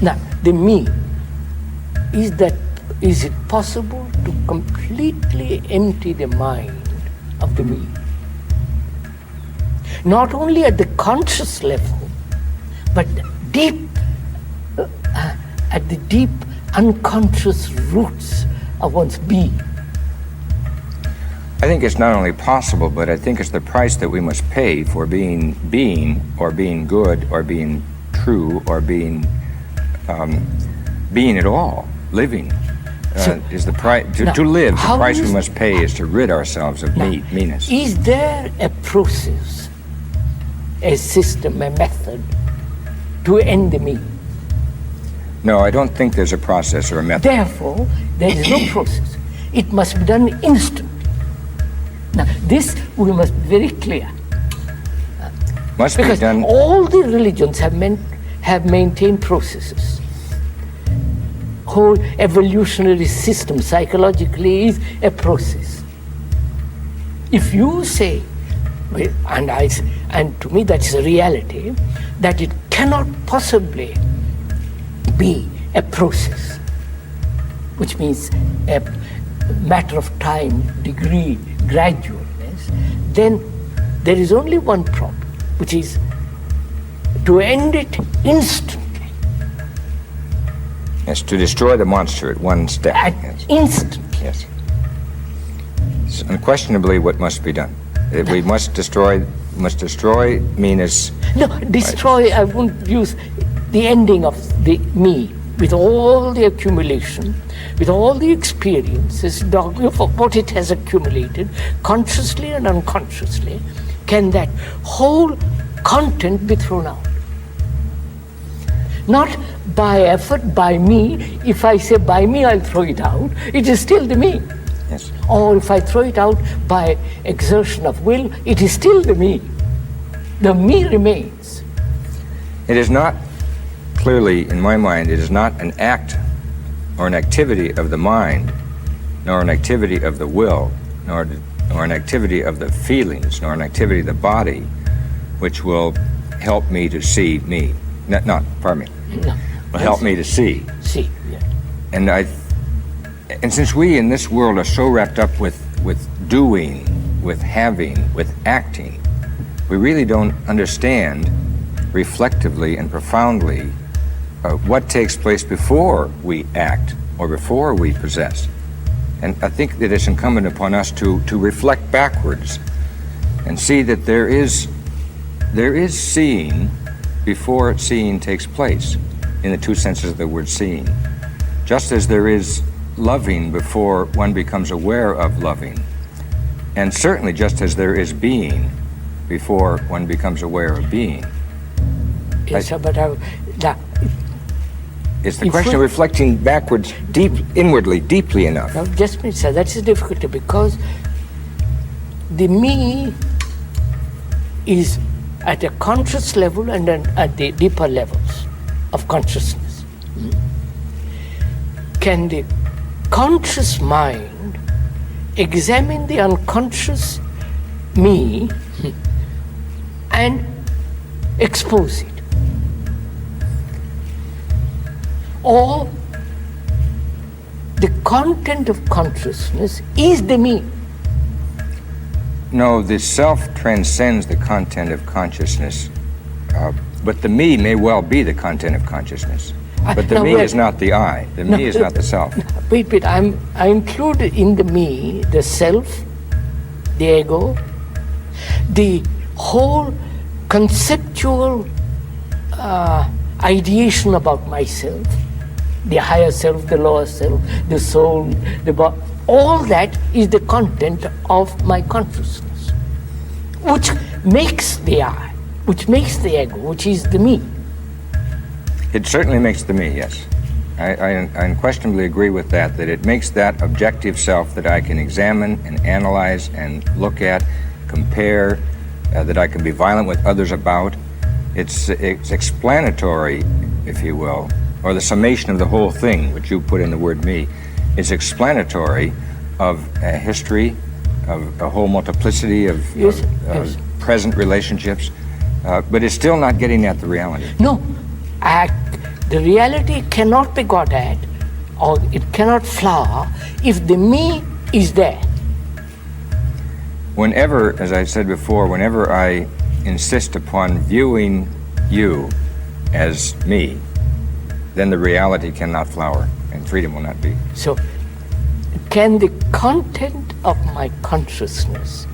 Now, the me, is it possible to completely empty the mind of the me? Not only at the conscious level, but deep, at the deep unconscious roots of one's being. I think it's not only possible, but I think it's the price that we must pay for being or being good, or being true, or being at all, living. Is the price to live? The price we must pay is to rid ourselves of meanness. Is there a process, a system, a method to end the me? No, I don't think there's a process or a method. Therefore, there is no process. It must be done instantly. Now, this we must be very clear. Must be because done. All the religions have maintained processes. Whole evolutionary system psychologically is a process. If you say, and to me that's a reality, that it cannot possibly be a process, which means a matter of time, degree, gradualness, then there is only one problem, which is to end it instantly. Yes, to destroy the monster at one step. Yes. Instantly. Yes. It's unquestionably what must be done. We must destroy meanness. No, destroy, I won't use the ending of the me, with all the accumulation, with all the experiences, of what it has accumulated, consciously and unconsciously, can that whole content be thrown out? Not by effort, by me. If I say by me, I'll throw it out, it is still the me. Yes. Or if I throw it out by exertion of will, it is still the me. The me remains. It is not, clearly in my mind, it is not an act or an activity of the mind, nor an activity of the will, nor an activity of the feelings, nor an activity of the body, which will help me to see me. Pardon me. No. Will help me to see. See, yeah. And since we in this world are so wrapped up with doing, with having, with acting, we really don't understand reflectively and profoundly what takes place before we act or before we possess. And I think that it's incumbent upon us to reflect backwards and see that there is seeing before seeing takes place, in the two senses of the word seeing. Just as there is loving before one becomes aware of loving, and certainly just as there is being before one becomes aware of being. Yes, it's the question of reflecting backwards, deeply enough. Now, just a minute, sir, that's the difficulty, because the me is at a conscious level and at the deeper levels of consciousness. Can the conscious mind examine the unconscious me and expose it? Or the content of consciousness is the me? No, the self transcends the content of consciousness, but the me may well be the content of consciousness. But the me is not the I. The me is not the self. Wait. I include in the me the self, the ego, the whole conceptual ideation about myself, the higher self, the lower self, the soul, the body. All that is the content of my consciousness, which makes the I, which makes the ego, which is the me. It certainly makes the me, yes. I unquestionably agree with that it makes that objective self that I can examine and analyze and look at, compare, that I can be violent with others about. It's explanatory, if you will, or the summation of the whole thing, which you put in the word me, is explanatory of a history, of a whole multiplicity of present relationships, but it's still not getting at the reality. No, The reality cannot be got at, or it cannot flower, if the me is there. Whenever, as I said before, whenever I insist upon viewing you as me, then the reality cannot flower and freedom will not be. So, can the content of my consciousness,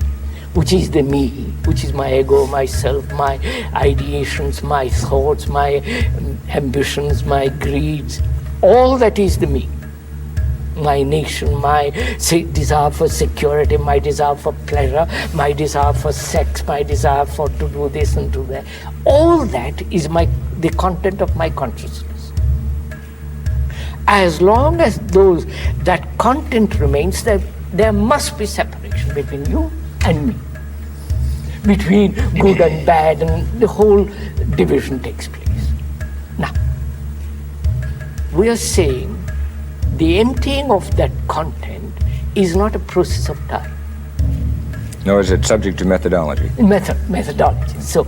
which is the me, which is my ego, myself, my ideations, my thoughts, my ambitions, my greeds, all that is the me, my nation, my desire for security, my desire for pleasure, my desire for sex, my desire for to do this and do that, all that is the content of my consciousness. As long as that content remains, there must be separation between you and me, between good and bad, and the whole division takes place. Now, we are saying the emptying of that content is not a process of time. Nor is it subject to methodology. Methodology. So,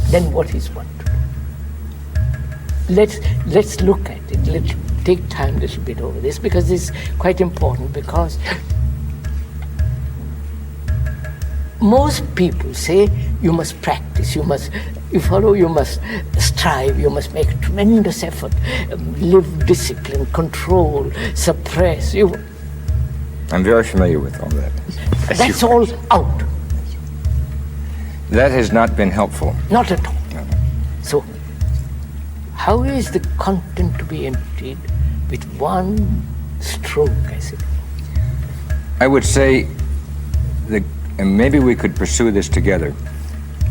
then what is one to do? Let's look at it. Let's take time a little bit over this, because it's quite important, because most people say you must practice, you must strive, you must make a tremendous effort, live discipline, control, suppress. I'm very familiar with all that. That's all out. That has not been helpful. Not at all. No. So, how is the content to be emptied with one stroke, I say? I would say, and maybe we could pursue this together,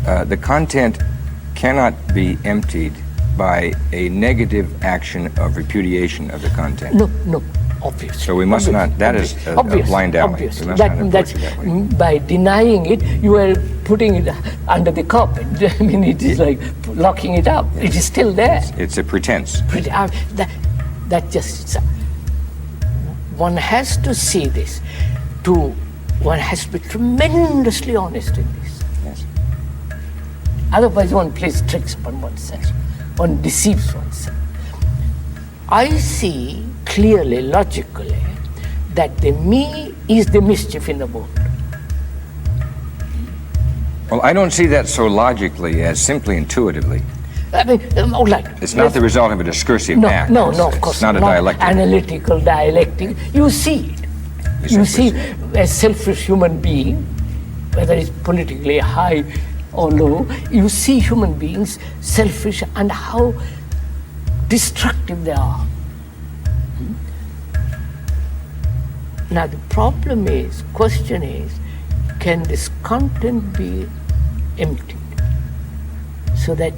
the content cannot be emptied by a negative action of repudiation of the content. No, obviously. So we must not, that is a blind alley. Obviously. We must not approach it that way. By denying it, you are putting it under the carpet. I mean, it is like locking it up. It is still there. It's a pretense. That just, one has to see this. One has to be tremendously honest in this. Yes. Otherwise, one plays tricks upon oneself. One deceives oneself. I see clearly, logically, that the me is the mischief in the world. Well, I don't see that so logically as simply intuitively. I mean, all right. It's not the result of a discursive act. No, of course it's not a not. dialectic. Analytical dialectic. You see it. You see a selfish human being, whether it's politically high or low, you see human beings selfish and how destructive they are. Now the question is, can this content be emptied so that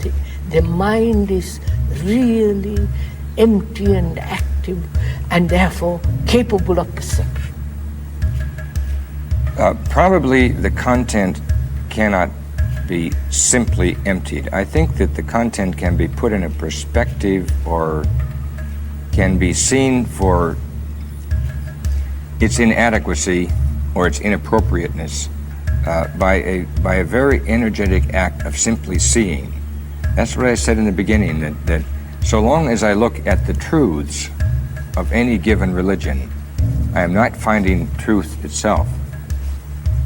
the mind is really empty and active and therefore capable of perception? Probably the content cannot be simply emptied. I think that the content can be put in a perspective or can be seen for its inadequacy or its inappropriateness by a very energetic act of simply seeing. That's what I said in the beginning, that so long as I look at the truths of any given religion, I am not finding truth itself.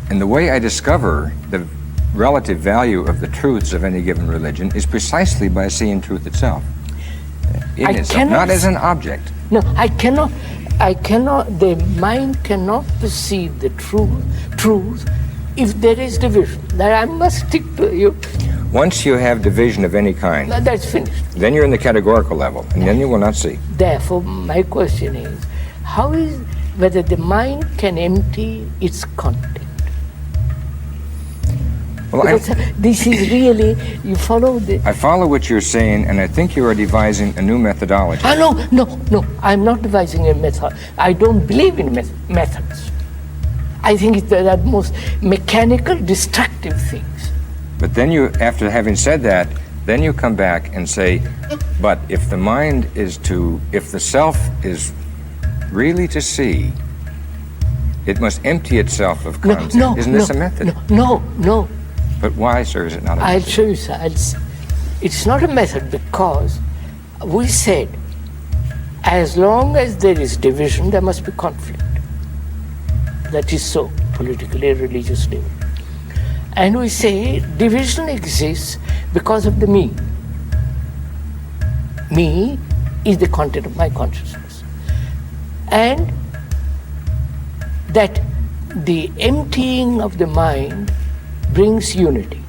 And the way I discover the relative value of the truths of any given religion is precisely by seeing truth itself. In itself, not as an object. No, I cannot, the mind cannot perceive the truth if there is division. That I must stick to you. Once you have division of any kind, that's finished. Then you're in the categorical level, and then you will not see. Therefore, my question is, whether the mind can empty its content? Well, this is really, you follow the... I follow what you're saying, and I think you are devising a new methodology. No, I'm not devising a method. I don't believe in methods. I think it's the most mechanical, destructive things. But then you, after having said that, then you come back and say, but if the mind is if the self is really to see, it must empty itself of content. Isn't this a method? No. But why, sir, is it not a method? I'll show you, sir. It's not a method because we said, as long as there is division, there must be conflict. That is so, politically, religiously. And we say division exists because of the me. Me is the content of my consciousness. And that the emptying of the mind brings unity.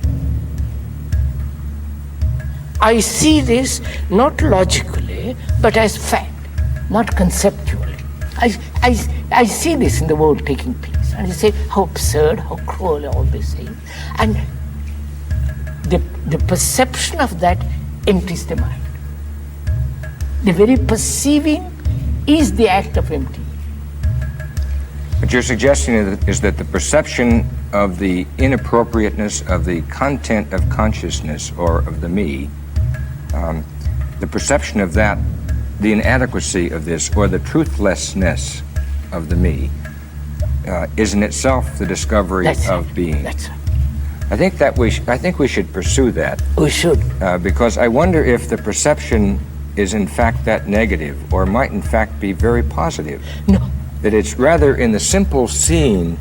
I see this not logically, but as fact, not conceptually. I see this in the world taking place, and I say how absurd, how cruel all these things. And the perception of that empties the mind. The very perceiving is the act of emptying. But your suggestion is that the perception of the inappropriateness of the content of consciousness or of the me, the perception of that, the inadequacy of this, or the truthlessness of the me, is in itself the discovery of being. That's right. I think we should pursue that. We should. Because I wonder if the perception is in fact that negative, or might in fact be very positive. No. That it's rather in the simple seeing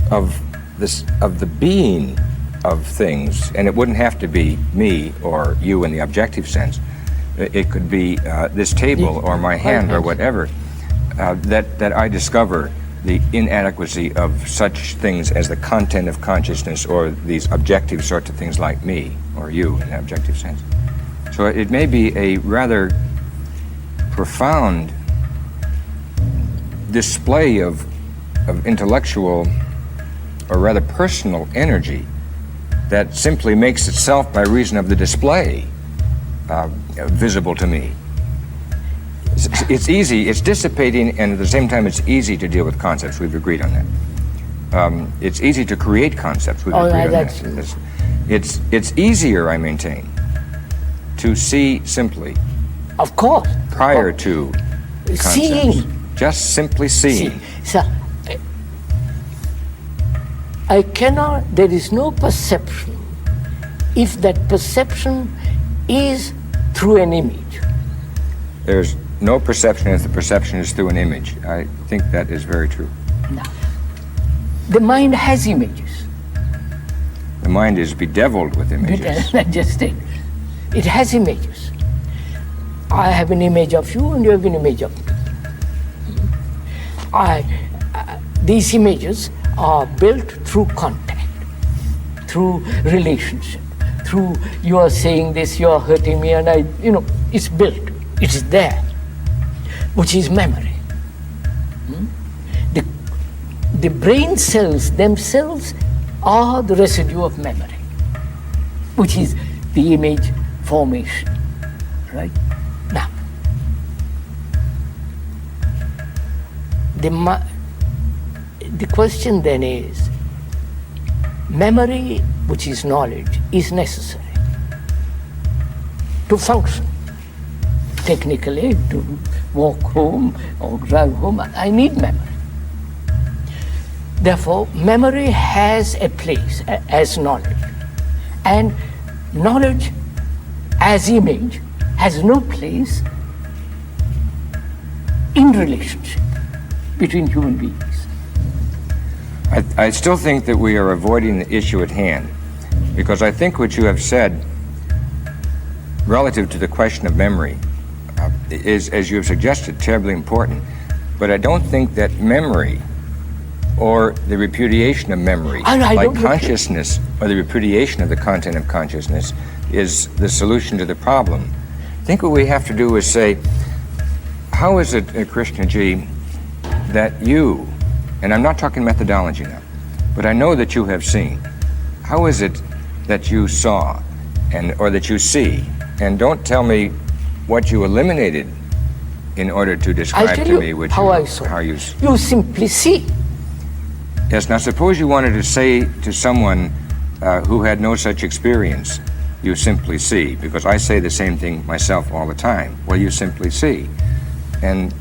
of the being of things, and it wouldn't have to be me or you in the objective sense. It could be this table or my hand or whatever, that I discover the inadequacy of such things as the content of consciousness or these objective sorts of things like me or you in the objective sense. So it may be a rather profound display of intellectual or rather personal energy that simply makes itself by reason of the display visible to me. It's easy, it's dissipating, and at the same time it's easy to deal with concepts. We've agreed on that. It's easy to create concepts. We've agreed on that. It's easier, I maintain, to see simply. Of course. Prior to concepts. Seeing. Just simply seeing. So, there is no perception if that perception is through an image. There's no perception if the perception is through an image. I think that is very true. No. The mind has images. The mind is bedeviled with images. Just it. It has images. I have an image of you and you have an image of me. These images are built through contact, through relationship, through you are saying this, you are hurting me, and it's built, it is there, which is memory. The brain cells themselves are the residue of memory, which is the image formation, right? Now, the question then is, memory, which is knowledge, is necessary to function. Technically, to walk home or drive home, I need memory. Therefore, memory has a place as knowledge. And knowledge as image has no place in relationship between human beings. I still think that we are avoiding the issue at hand, because I think what you have said relative to the question of memory is, as you have suggested, terribly important. But I don't think that memory or the repudiation of memory, like consciousness or the repudiation of the content of consciousness, is the solution to the problem. I think what we have to do is say, how is it, Krishnaji, that you, and I'm not talking methodology now, but I know that you have seen, how is it that you saw or that you see? And don't tell me what you eliminated in order to describe to me what how I saw. You simply see. Yes, now suppose you wanted to say to someone who had no such experience, you simply see, because I say the same thing myself all the time. Well, you simply see. And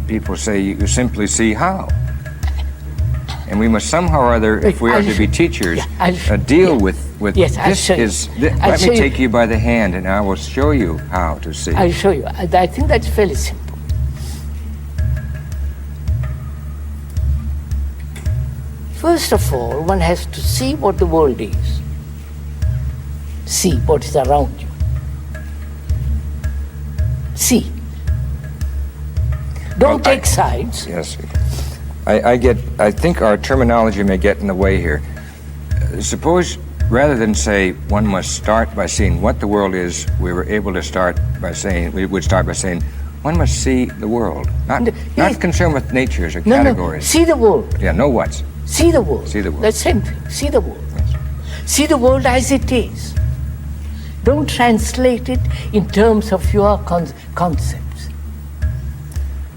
people say, you simply see how? And we must somehow or other, if we are to be teachers, deal with yes, this. Let me take you by the hand and I will show you how to see. I'll show you. I think that's fairly simple. First of all, one has to see what the world is. See what is around you. See. Don't take sides. Yes. I think our terminology may get in the way here. Suppose rather than say one must start by seeing what the world is, we would start by saying one must see the world. Not concerned with natures or categories. No, see the world. Yeah, know what's. See the world. See the world. That's the same thing. See the world. Yes. See the world as it is. Don't translate it in terms of your concepts.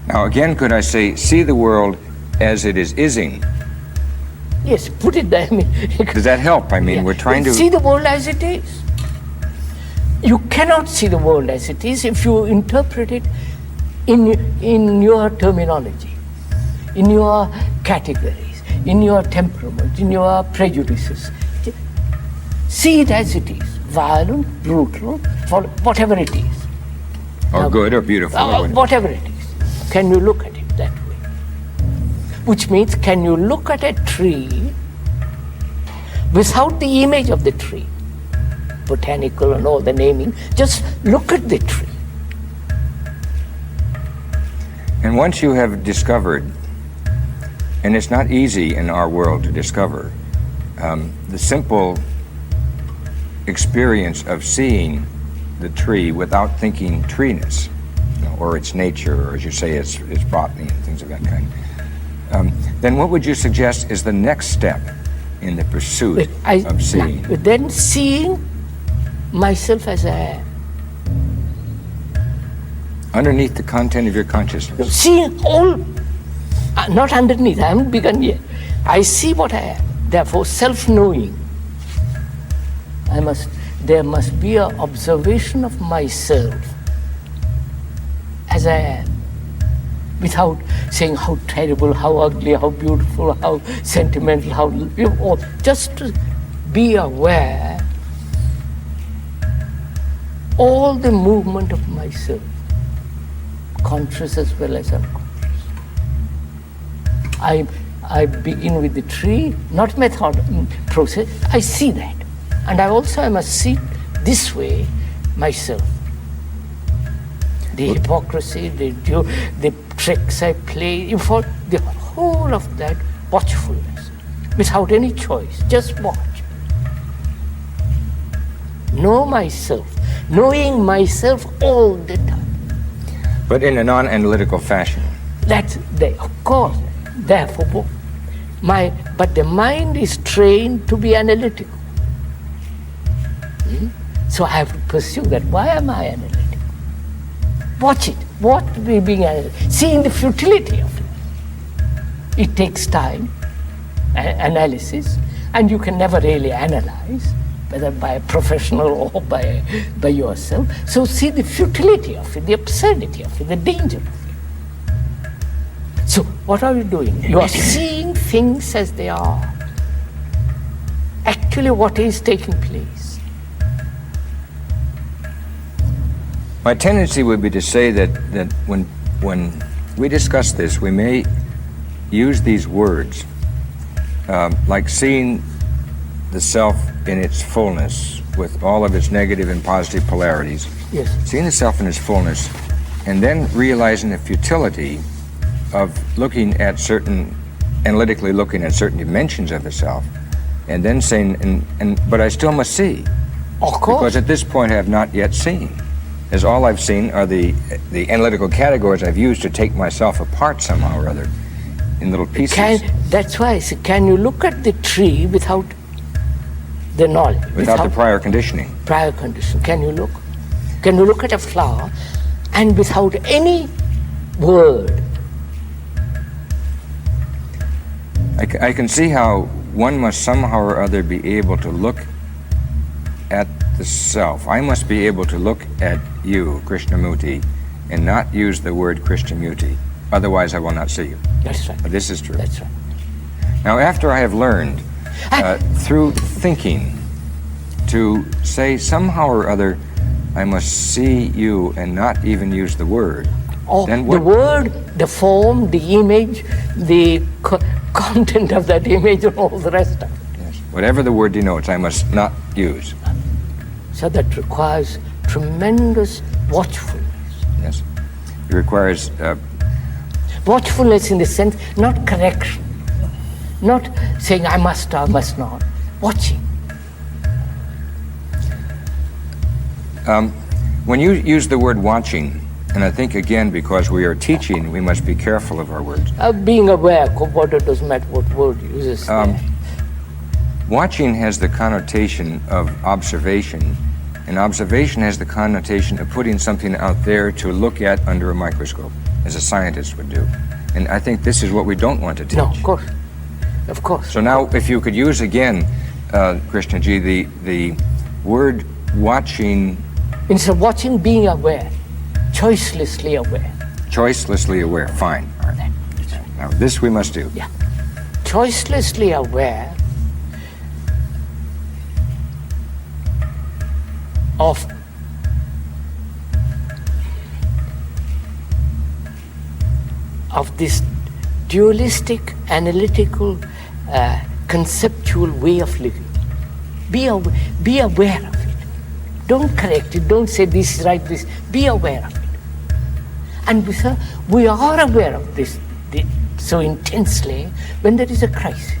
Now again, could I say, see the world as it is ising? Yes, put it there. Does that help? I mean, we're trying to... See the world as it is. You cannot see the world as it is if you interpret it in your terminology, in your categories, in your temperament, in your prejudices. See it as it is. Violent, brutal, whatever it is. Or good or beautiful. Whatever it is. Can you look at it that way? Which means, can you look at a tree without the image of the tree? Botanical and all the naming, just look at the tree. And once you have discovered, and it's not easy in our world to discover, the simple experience of seeing the tree without thinking treeness, or its nature, or as you say, its botany and things of that kind, then what would you suggest is the next step in the pursuit of seeing? Then seeing myself as I am. Underneath the content of your consciousness. Seeing all, not underneath, I haven't begun yet. I see what I am. Therefore, self-knowing. There must be an observation of myself as I am, without saying how terrible, how ugly, how beautiful, how sentimental, just to be aware all the movement of myself, conscious as well as unconscious. I begin with the tree, not process, I see that. And I must see this way myself. The hypocrisy, the tricks I play, for the whole of that watchfulness, without any choice, just watch. Know myself, knowing myself all the time. But in a non-analytical fashion. Of course, therefore, but the mind is trained to be analytical. So I have to pursue that. Why am I analytical? Watch it. What we being analytical? Seeing the futility of it. It takes time, analysis, and you can never really analyze, whether by a professional or by yourself. So see the futility of it, the absurdity of it, the danger of it. So what are you doing? You are seeing things as they are. Actually, what is taking place. My tendency would be to say that when we discuss this, we may use these words, like seeing the self in its fullness, with all of its negative and positive polarities. Yes. Seeing the self in its fullness, and then realizing the futility of analytically looking at certain dimensions of the self, and then saying, but I still must see. Of course. Because at this point I have not yet seen. As all I've seen are the analytical categories I've used to take myself apart somehow or other in little pieces. That's why I say, can you look at the tree without the knowledge? Without the prior conditioning. Prior conditioning. Can you look? Can you look at a flower and without any word? I can see how one must somehow or other be able to look at the self. I must be able to look at you, Krishnamurti, and not use the word Krishnamurti. Otherwise, I will not see you. That's right. But this is true. That's right. Now, after I have learned through thinking to say somehow or other, I must see you and not even use the word. Or Then the what, word, the form, the image, the content of that image, and all the rest of it. yes, whatever the word denotes, I must not use. So that requires tremendous watchfulness. Yes, it requires Watchfulness in the sense, not correction, not saying I must or I must not, watching. when you use the word watching, and I think again because we are teaching, we must be careful of our words. Being aware of what it doesn't matter what word uses. Watching has the connotation of observation, and observation has the connotation of putting something out there to look at under a microscope, as a scientist would do. And I think this is what we don't want to teach. No, of course. Of course. So now, if you could use again, Krishnaji, the word watching. Instead of watching, being aware, choicelessly aware. Choicelessly aware, fine. All right. Now, this we must do. Yeah. Choicelessly aware of this dualistic, analytical, conceptual way of living. Be aware of it. Don't correct it. Don't say this is right, this. Be aware of it. And we are aware of this so intensely when there is a crisis.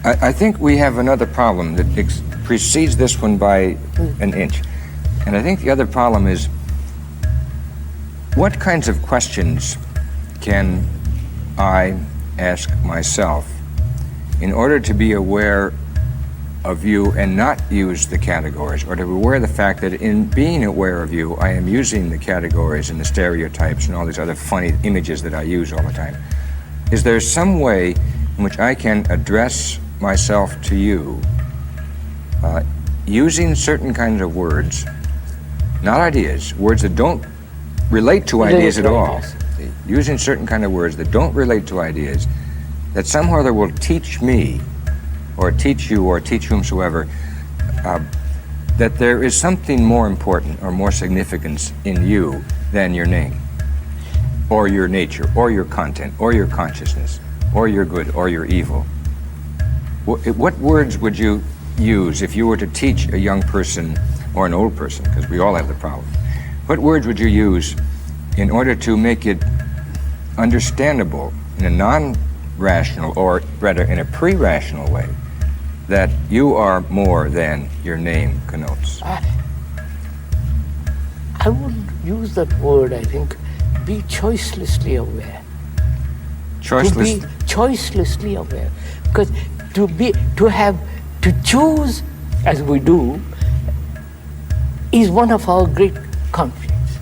I think we have another problem that precedes this one by an inch. And I think the other problem is, what kinds of questions can I ask myself in order to be aware of you and not use the categories, or to be aware of the fact that in being aware of you, I am using the categories and the stereotypes and all these other funny images that I use all the time? Is there some way in which I can address myself to you using certain kinds of words, not ideas, words that don't relate to ideas at all, using certain kind of words that don't relate to ideas, that somehow that will teach me or teach you or teach whomsoever that there is something more important or more significance in you than your name or your nature or your content or your consciousness or your good or your evil. What words would you use if you were to teach a young person or an old person, because we all have the problem? What words would you use in order to make it understandable in a non-rational, or rather in a pre-rational way, that you are more than your name connotes? I would use that word, I think, be choicelessly aware. Choiceless. To be choicelessly aware. Because to choose as we do is one of our great conflicts.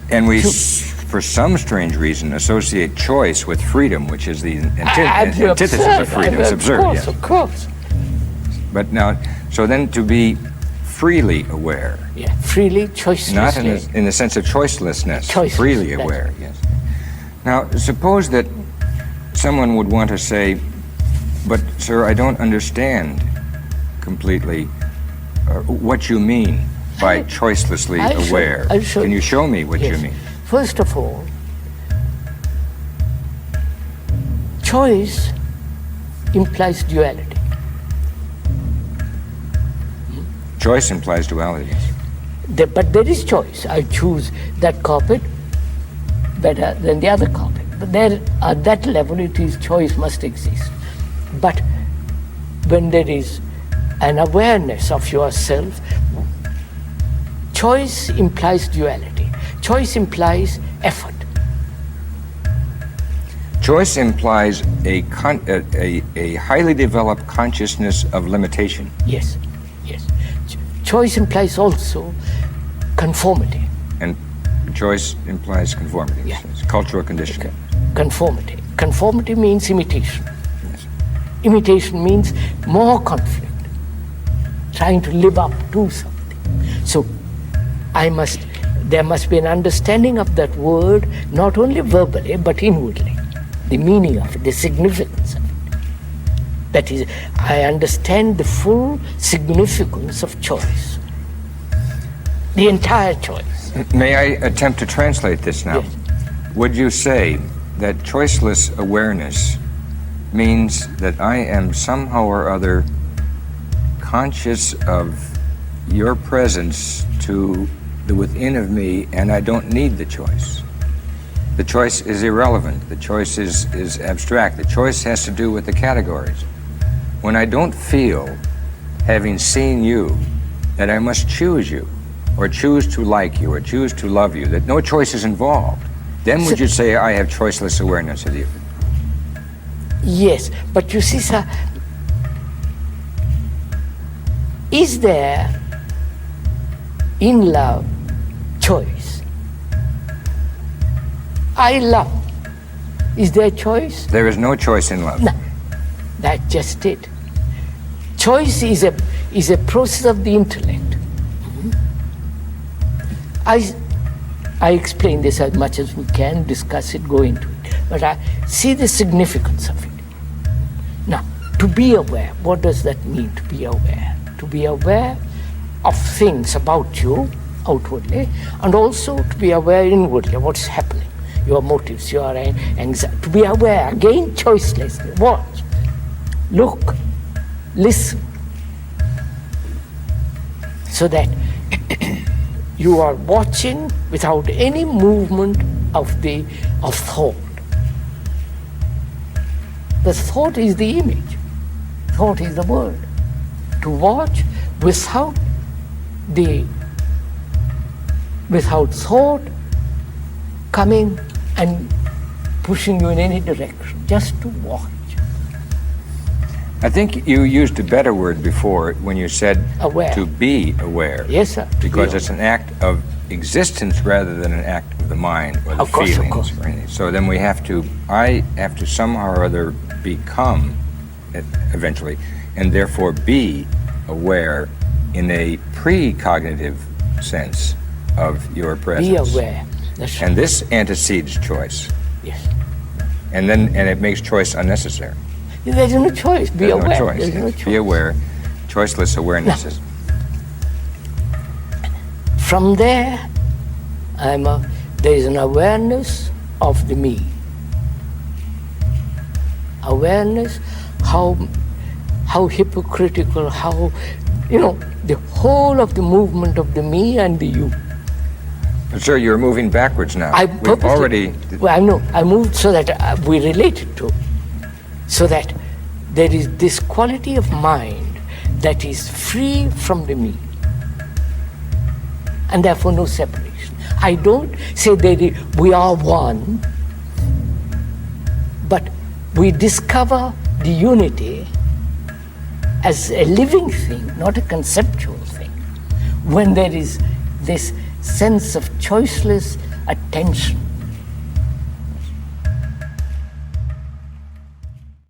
And we, for some strange reason, associate choice with freedom, which is the antithesis of freedom. It's absurd, yes. Of course. But now, so then to be freely aware. Yeah, freely, choicelessly. Not in the sense of choicelessness, freely aware, yes. Now, suppose that someone would want to say, but sir, I don't understand completely what you mean by choicelessly aware. Can you show me what you mean? First of all, choice implies duality. Choice implies duality. But there is choice. I choose that carpet better than the other carpet. But there, at that level, it is choice must exist. But when there is an awareness of yourself, choice implies duality. Choice implies effort. Choice implies a highly developed consciousness of limitation. Yes, yes. Choice implies also conformity. And choice implies conformity. Yeah. It's cultural conditioning. Conformity. Conformity means imitation. Yes. Imitation means more conflict, trying to live up to something. So I must there must be an understanding of that word, not only verbally, but inwardly. The meaning of it, the significance of it. That is, I understand the full significance of choice. The entire choice. May I attempt to translate this now? Yes. Would you say that choiceless awareness means that I am somehow or other conscious of your presence to the within of me, and I don't need the choice? The choice is irrelevant. The choice is abstract. The choice has to do with the categories. When I don't feel, having seen you, that I must choose you, or choose to like you, or choose to love you, that no choice is involved, then would you say I have choiceless awareness of you? Yes, but you see, sir, is there in love choice? I love. Is there choice? There is no choice in love. No, that's just it. Choice is a process of the intellect. I explain this as much as we can, discuss it, go into it, but I see the significance of it. Now, to be aware, what does that mean, to be aware? To be aware of things about you outwardly, and also to be aware inwardly, what's happening, your motives, your anxiety. To be aware, again, choicelessly. Watch, look, listen, so that you are watching without any movement of thought. The thought is the image. Thought is the word. To watch without thought coming and pushing you in any direction, just to watch. I think you used a better word before when you said Aware. to be aware. Yes, sir. Because it's an act of existence rather than an act of the mind or the Of course, feelings. of course. Or anything. So then I have to somehow or other become, eventually, and therefore be aware in a precognitive sense of your presence. Be aware. That's right. And this antecedes choice. Yes. And it makes choice unnecessary. There's no choice. Be There's aware. no choice. There's no Yes. choice. Be aware. Choiceless awareness is. From there, there is an awareness of the me. Awareness, how hypocritical, how, the whole of the movement of the me and the you. But sir, you're moving backwards now. I We've purposely- already. Well, I know. I moved so that we related to, so that there is this quality of mind that is free from the me, and therefore no separation. I don't say that we are one, but we discover the unity as a living thing, not a conceptual thing, when there is this sense of choiceless attention